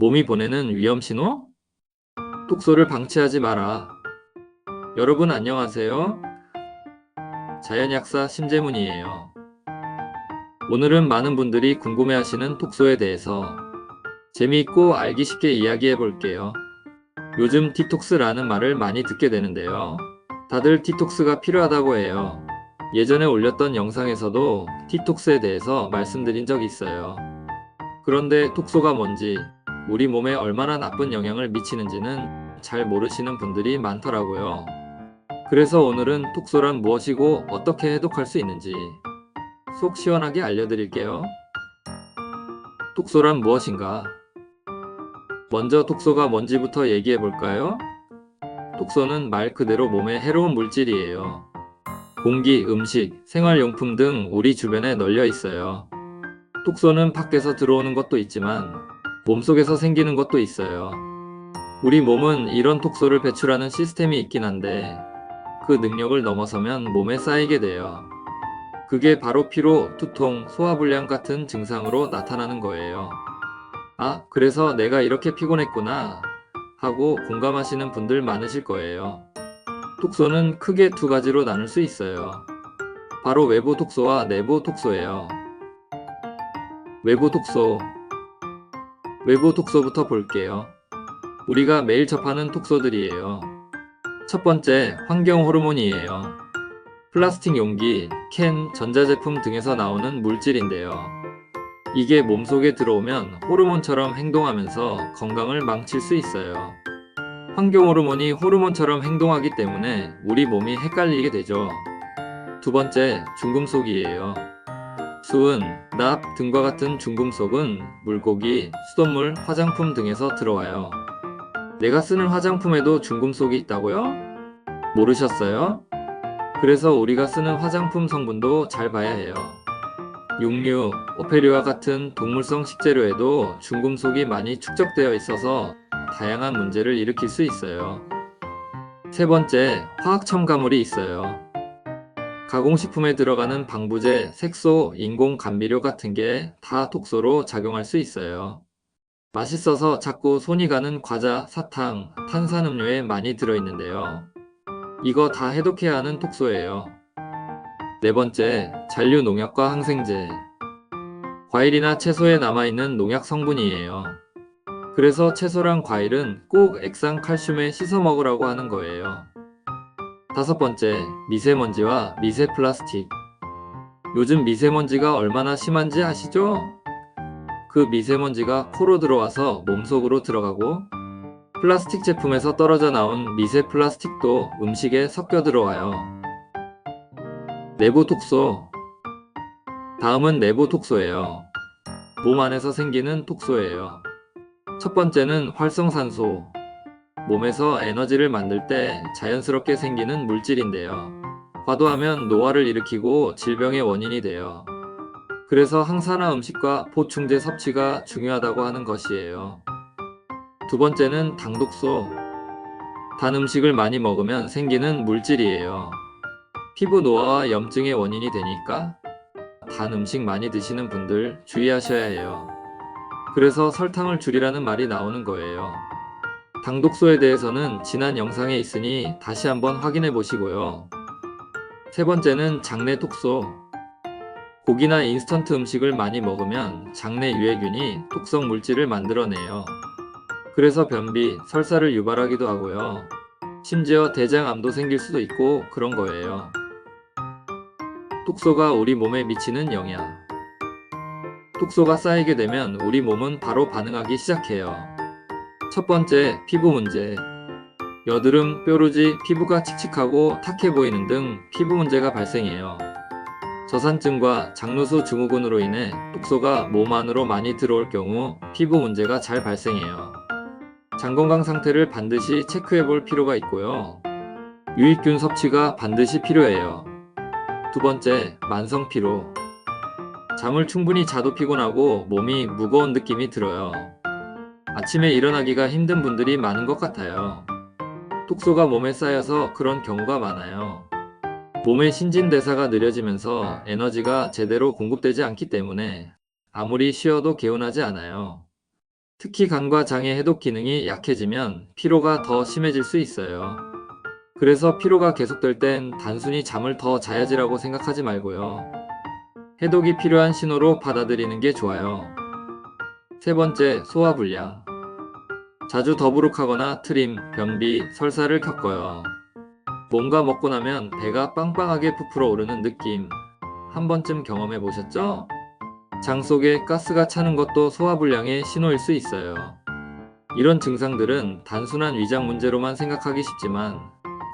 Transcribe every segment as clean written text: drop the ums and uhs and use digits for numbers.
몸이 보내는 위험 신호? 독소를 방치하지 마라. 여러분 안녕하세요. 자연약사 심재문이에요. 오늘은 많은 분들이 궁금해하시는 독소에 대해서 재미있고 알기 쉽게 이야기해 볼게요. 요즘 디톡스라는 말을 많이 듣게 되는데요. 다들 디톡스가 필요하다고 해요. 예전에 올렸던 영상에서도 디톡스에 대해서 말씀드린 적이 있어요. 그런데 독소가 뭔지, 우리 몸에 얼마나 나쁜 영향을 미치는지는 잘 모르시는 분들이 많더라고요. 그래서 오늘은 독소란 무엇이고 어떻게 해독할 수 있는지 속 시원하게 알려드릴게요. 독소란 무엇인가? 먼저 독소가 뭔지부터 얘기해 볼까요? 독소는 말 그대로 몸에 해로운 물질이에요. 공기, 음식, 생활용품 등 우리 주변에 널려 있어요. 독소는 밖에서 들어오는 것도 있지만 몸속에서 생기는 것도 있어요. 우리 몸은 이런 독소를 배출하는 시스템이 있긴 한데 그 능력을 넘어서면 몸에 쌓이게 돼요. 그게 바로 피로, 두통, 소화불량 같은 증상으로 나타나는 거예요. 아, 그래서 내가 이렇게 피곤했구나 하고 공감하시는 분들 많으실 거예요. 독소는 크게 두 가지로 나눌 수 있어요. 바로 외부 독소와 내부 독소예요. 외부 독소. 외부 독소부터 볼게요. 우리가 매일 접하는 독소들이에요. 첫 번째, 환경 호르몬이에요. 플라스틱 용기, 캔, 전자제품 등에서 나오는 물질인데요. 이게 몸속에 들어오면 호르몬처럼 행동하면서 건강을 망칠 수 있어요. 환경 호르몬이 호르몬처럼 행동하기 때문에 우리 몸이 헷갈리게 되죠. 두 번째, 중금속이에요. 수은, 납 등과 같은 중금속은 물고기, 수돗물, 화장품 등에서 들어와요. 내가 쓰는 화장품에도 중금속이 있다고요? 모르셨어요? 그래서 우리가 쓰는 화장품 성분도 잘 봐야 해요. 육류, 오페류와 같은 동물성 식재료에도 중금속이 많이 축적되어 있어서 다양한 문제를 일으킬 수 있어요. 세 번째, 화학 첨가물이 있어요. 가공식품에 들어가는 방부제, 색소, 인공 감미료 같은 게 다 독소로 작용할 수 있어요. 맛있어서 자꾸 손이 가는 과자, 사탕, 탄산음료에 많이 들어있는데요. 이거 다 해독해야 하는 독소예요. 네 번째, 잔류 농약과 항생제. 과일이나 채소에 남아있는 농약 성분이에요. 그래서 채소랑 과일은 꼭 액상 칼슘에 씻어 먹으라고 하는 거예요. 다섯 번째, 미세먼지와 미세 플라스틱. 요즘 미세먼지가 얼마나 심한지 아시죠? 그 미세먼지가 코로 들어와서 몸속으로 들어가고 플라스틱 제품에서 떨어져 나온 미세 플라스틱도 음식에 섞여 들어와요. 내부 독소. 다음은 내부 독소예요. 몸 안에서 생기는 독소예요. 첫 번째는 활성산소. 몸에서 에너지를 만들 때 자연스럽게 생기는 물질인데요. 과도하면 노화를 일으키고 질병의 원인이 돼요. 그래서 항산화 음식과 보충제 섭취가 중요하다고 하는 것이에요. 두 번째는 당독소. 단 음식을 많이 먹으면 생기는 물질이에요. 피부 노화와 염증의 원인이 되니까 단 음식 많이 드시는 분들 주의하셔야 해요. 그래서 설탕을 줄이라는 말이 나오는 거예요. 당독소에 대해서는 지난 영상에 있으니 다시 한번 확인해 보시고요. 세 번째는 장내 독소. 고기나 인스턴트 음식을 많이 먹으면 장내 유해균이 독성 물질을 만들어내요. 그래서 변비, 설사를 유발하기도 하고요. 심지어 대장암도 생길 수도 있고 그런 거예요. 독소가 우리 몸에 미치는 영향. 독소가 쌓이게 되면 우리 몸은 바로 반응하기 시작해요. 첫 번째, 피부 문제. 여드름, 뾰루지, 피부가 칙칙하고 탁해 보이는 등 피부 문제가 발생해요. 저산증과 장누수 증후군으로 인해 독소가 몸 안으로 많이 들어올 경우 피부 문제가 잘 발생해요. 장 건강 상태를 반드시 체크해 볼 필요가 있고요. 유익균 섭취가 반드시 필요해요. 두 번째, 만성 피로. 잠을 충분히 자도 피곤하고 몸이 무거운 느낌이 들어요. 아침에 일어나기가 힘든 분들이 많은 것 같아요. 독소가 몸에 쌓여서 그런 경우가 많아요. 몸의 신진대사가 느려지면서 에너지가 제대로 공급되지 않기 때문에 아무리 쉬어도 개운하지 않아요. 특히 간과 장의 해독 기능이 약해지면 피로가 더 심해질 수 있어요. 그래서 피로가 계속될 땐 단순히 잠을 더 자야지라고 생각하지 말고요. 해독이 필요한 신호로 받아들이는 게 좋아요. 세 번째, 소화불량. 자주 더부룩하거나 트림, 변비, 설사를 겪어요. 뭔가 먹고 나면 배가 빵빵하게 부풀어 오르는 느낌. 한 번쯤 경험해 보셨죠? 장 속에 가스가 차는 것도 소화불량의 신호일 수 있어요. 이런 증상들은 단순한 위장 문제로만 생각하기 쉽지만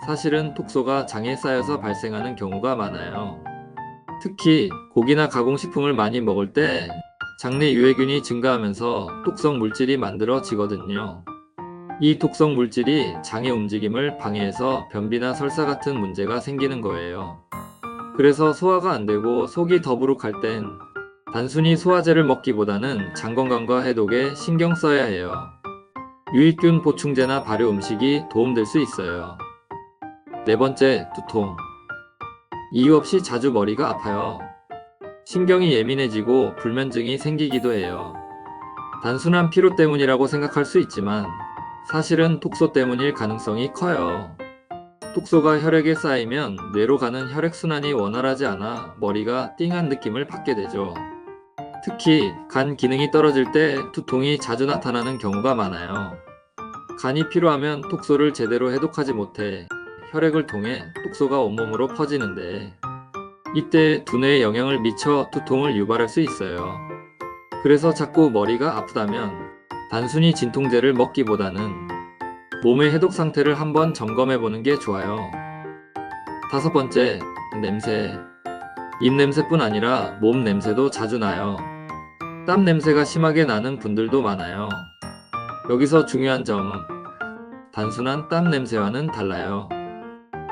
사실은 독소가 장에 쌓여서 발생하는 경우가 많아요. 특히 고기나 가공식품을 많이 먹을 때 장내 유해균이 증가하면서 독성 물질이 만들어지거든요. 이 독성 물질이 장의 움직임을 방해해서 변비나 설사 같은 문제가 생기는 거예요. 그래서 소화가 안 되고 속이 더부룩할 땐 단순히 소화제를 먹기보다는 장 건강과 해독에 신경 써야 해요. 유익균 보충제나 발효 음식이 도움될 수 있어요. 네 번째, 두통. 이유 없이 자주 머리가 아파요. 신경이 예민해지고 불면증이 생기기도 해요. 단순한 피로 때문이라고 생각할 수 있지만 사실은 독소 때문일 가능성이 커요. 독소가 혈액에 쌓이면 뇌로 가는 혈액순환이 원활하지 않아 머리가 띵한 느낌을 받게 되죠. 특히 간 기능이 떨어질 때 두통이 자주 나타나는 경우가 많아요. 간이 피로하면 독소를 제대로 해독하지 못해 혈액을 통해 독소가 온몸으로 퍼지는데 이때 두뇌에 영향을 미쳐 두통을 유발할 수 있어요. 그래서 자꾸 머리가 아프다면 단순히 진통제를 먹기보다는 몸의 해독 상태를 한번 점검해 보는 게 좋아요. 다섯 번째, 냄새. 입 냄새뿐 아니라 몸 냄새도 자주 나요. 땀 냄새가 심하게 나는 분들도 많아요. 여기서 중요한 점, 단순한 땀 냄새와는 달라요.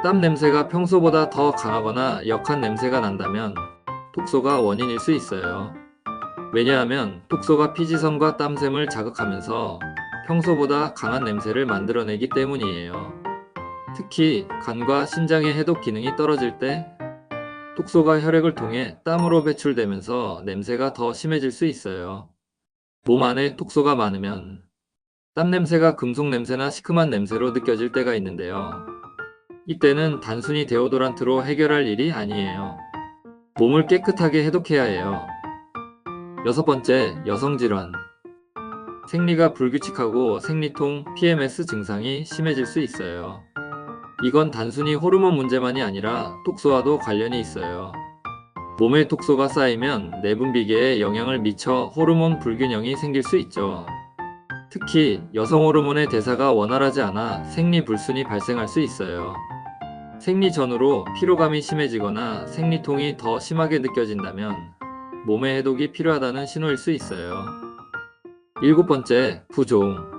땀 냄새가 평소보다 더 강하거나 역한 냄새가 난다면 독소가 원인일 수 있어요. 왜냐하면 독소가 피지성과 땀샘을 자극하면서 평소보다 강한 냄새를 만들어내기 때문이에요. 특히 간과 신장의 해독 기능이 떨어질 때 독소가 혈액을 통해 땀으로 배출되면서 냄새가 더 심해질 수 있어요. 몸 안에 독소가 많으면 땀 냄새가 금속 냄새나 시큼한 냄새로 느껴질 때가 있는데요. 이때는 단순히 데오도란트로 해결할 일이 아니에요. 몸을 깨끗하게 해독해야 해요. 여섯 번째, 여성질환. 생리가 불규칙하고 생리통, PMS 증상이 심해질 수 있어요. 이건 단순히 호르몬 문제만이 아니라 독소와도 관련이 있어요. 몸에 독소가 쌓이면 내분비계에 영향을 미쳐 호르몬 불균형이 생길 수 있죠. 특히 여성 호르몬의 대사가 원활하지 않아 생리불순이 발생할 수 있어요. 생리 전후로 피로감이 심해지거나 생리통이 더 심하게 느껴진다면 몸의 해독이 필요하다는 신호일 수 있어요. 일곱 번째, 부종.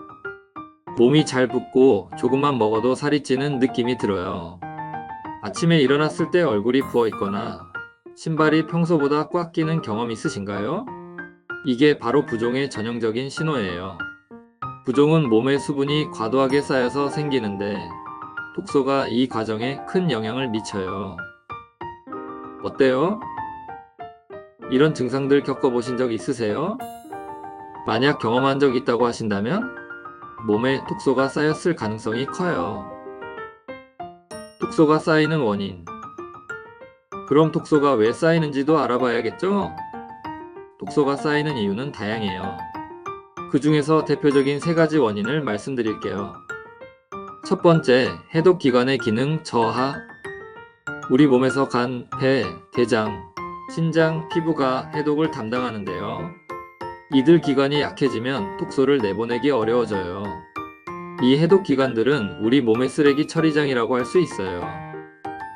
몸이 잘 붓고 조금만 먹어도 살이 찌는 느낌이 들어요. 아침에 일어났을 때 얼굴이 부어 있거나 신발이 평소보다 꽉 끼는 경험 있으신가요? 이게 바로 부종의 전형적인 신호예요. 부종은 몸에 수분이 과도하게 쌓여서 생기는데 독소가 이 과정에 큰 영향을 미쳐요. 어때요? 이런 증상들 겪어보신 적 있으세요? 만약 경험한 적 있다고 하신다면 몸에 독소가 쌓였을 가능성이 커요. 독소가 쌓이는 원인. 그럼 독소가 왜 쌓이는지도 알아봐야겠죠? 독소가 쌓이는 이유는 다양해요. 그 중에서 대표적인 세 가지 원인을 말씀드릴게요. 첫 번째, 해독기관의 기능 저하. 우리 몸에서 간, 폐, 대장, 신장, 피부가 해독을 담당하는데요. 이들 기관이 약해지면 독소를 내보내기 어려워져요. 이 해독 기관들은 우리 몸의 쓰레기 처리장이라고 할 수 있어요.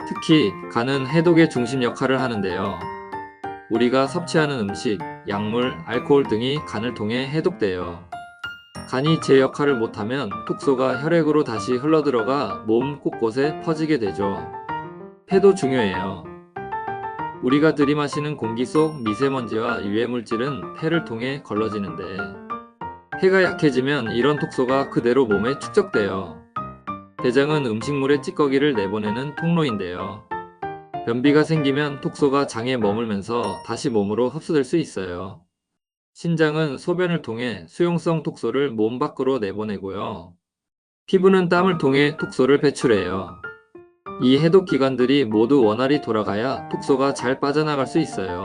특히 간은 해독의 중심 역할을 하는데요. 우리가 섭취하는 음식, 약물, 알코올 등이 간을 통해 해독돼요. 간이 제 역할을 못하면 독소가 혈액으로 다시 흘러들어가 몸 곳곳에 퍼지게 되죠. 폐도 중요해요. 우리가 들이마시는 공기 속 미세먼지와 유해물질은 폐를 통해 걸러지는데 폐가 약해지면 이런 독소가 그대로 몸에 축적돼요. 대장은 음식물의 찌꺼기를 내보내는 통로인데요. 변비가 생기면 독소가 장에 머물면서 다시 몸으로 흡수될 수 있어요. 신장은 소변을 통해 수용성 독소를 몸 밖으로 내보내고요. 피부는 땀을 통해 독소를 배출해요. 이 해독 기관들이 모두 원활히 돌아가야 독소가 잘 빠져나갈 수 있어요.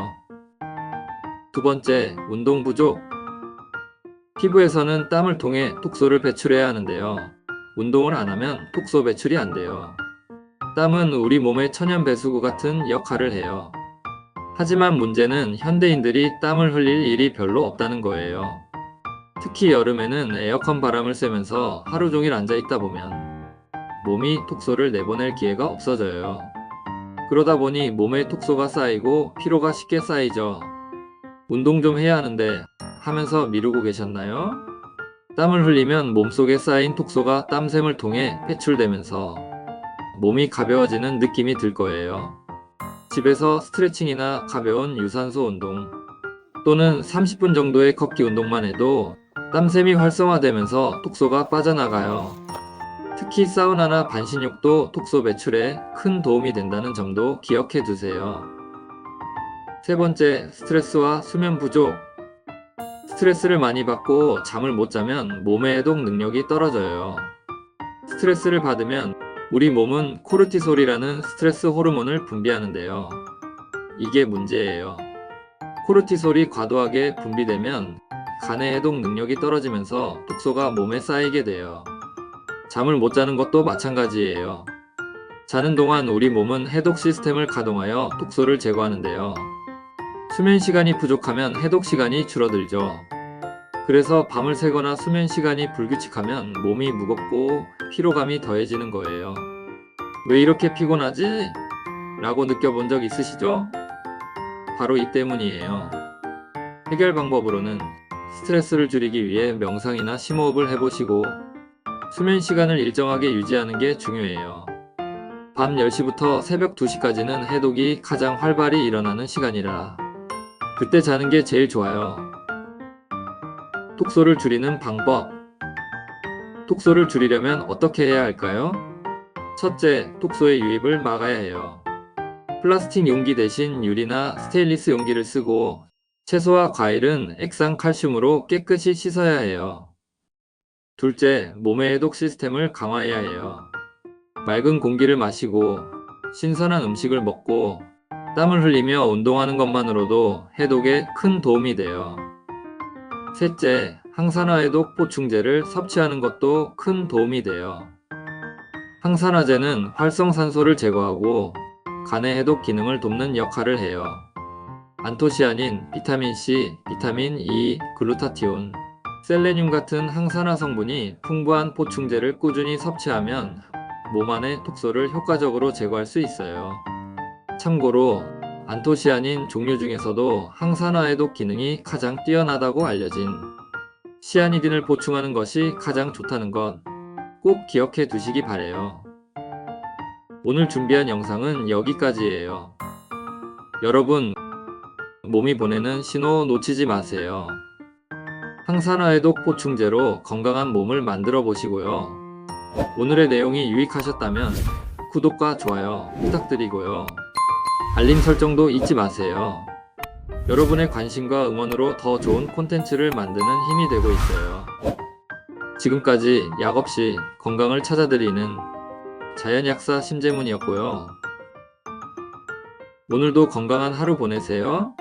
두 번째, 운동 부족. 피부에서는 땀을 통해 독소를 배출해야 하는데요. 운동을 안 하면 독소 배출이 안 돼요. 땀은 우리 몸의 천연 배수구 같은 역할을 해요. 하지만 문제는 현대인들이 땀을 흘릴 일이 별로 없다는 거예요. 특히 여름에는 에어컨 바람을 쐬면서 하루 종일 앉아 있다 보면 몸이 독소를 내보낼 기회가 없어져요. 그러다 보니 몸에 독소가 쌓이고 피로가 쉽게 쌓이죠. 운동 좀 해야 하는데 하면서 미루고 계셨나요? 땀을 흘리면 몸속에 쌓인 독소가 땀샘을 통해 배출되면서 몸이 가벼워지는 느낌이 들 거예요. 집에서 스트레칭이나 가벼운 유산소 운동 또는 30분 정도의 걷기 운동만 해도 땀샘이 활성화되면서 독소가 빠져나가요. 특히 사우나나 반신욕도 독소 배출에 큰 도움이 된다는 점도 기억해 두세요. 세 번째, 스트레스와 수면 부족. 스트레스를 많이 받고 잠을 못 자면 몸의 해독 능력이 떨어져요. 스트레스를 받으면 우리 몸은 코르티솔이라는 스트레스 호르몬을 분비하는데요. 이게 문제예요. 코르티솔이 과도하게 분비되면 간의 해독 능력이 떨어지면서 독소가 몸에 쌓이게 돼요. 잠을 못 자는 것도 마찬가지예요. 자는 동안 우리 몸은 해독 시스템을 가동하여 독소를 제거하는데요. 수면 시간이 부족하면 해독 시간이 줄어들죠. 그래서 밤을 새거나 수면 시간이 불규칙하면 몸이 무겁고 피로감이 더해지는 거예요. 왜 이렇게 피곤하지? 라고 느껴본 적 있으시죠? 바로 이 때문이에요. 해결 방법으로는 스트레스를 줄이기 위해 명상이나 심호흡을 해보시고 수면 시간을 일정하게 유지하는 게 중요해요. 밤 10시부터 새벽 2시까지는 해독이 가장 활발히 일어나는 시간이라 그때 자는 게 제일 좋아요. 독소를 줄이는 방법. 독소를 줄이려면 어떻게 해야 할까요? 첫째, 독소의 유입을 막아야 해요. 플라스틱 용기 대신 유리나 스테인리스 용기를 쓰고 채소와 과일은 액상 칼슘으로 깨끗이 씻어야 해요. 둘째, 몸의 해독 시스템을 강화해야 해요. 맑은 공기를 마시고 신선한 음식을 먹고 땀을 흘리며 운동하는 것만으로도 해독에 큰 도움이 돼요. 셋째, 항산화 해독 보충제를 섭취하는 것도 큰 도움이 돼요. 항산화제는 활성산소를 제거하고 간의 해독 기능을 돕는 역할을 해요. 안토시아닌, 비타민C, 비타민 E, 글루타티온, 셀레늄 같은 항산화 성분이 풍부한 보충제를 꾸준히 섭취하면 몸 안의 독소를 효과적으로 제거할 수 있어요. 참고로 안토시아닌 종류 중에서도 항산화 해독 기능이 가장 뛰어나다고 알려진 시아니딘을 보충하는 것이 가장 좋다는 것 꼭 기억해 두시기 바래요. 오늘 준비한 영상은 여기까지예요. 여러분, 몸이 보내는 신호 놓치지 마세요. 항산화 해독 보충제로 건강한 몸을 만들어 보시고요. 오늘의 내용이 유익하셨다면 구독과 좋아요 부탁드리고요. 알림 설정도 잊지 마세요. 여러분의 관심과 응원으로 더 좋은 콘텐츠를 만드는 힘이 되고 있어요. 지금까지 약 없이 건강을 찾아드리는 자연약사 심재문이었고요. 오늘도 건강한 하루 보내세요.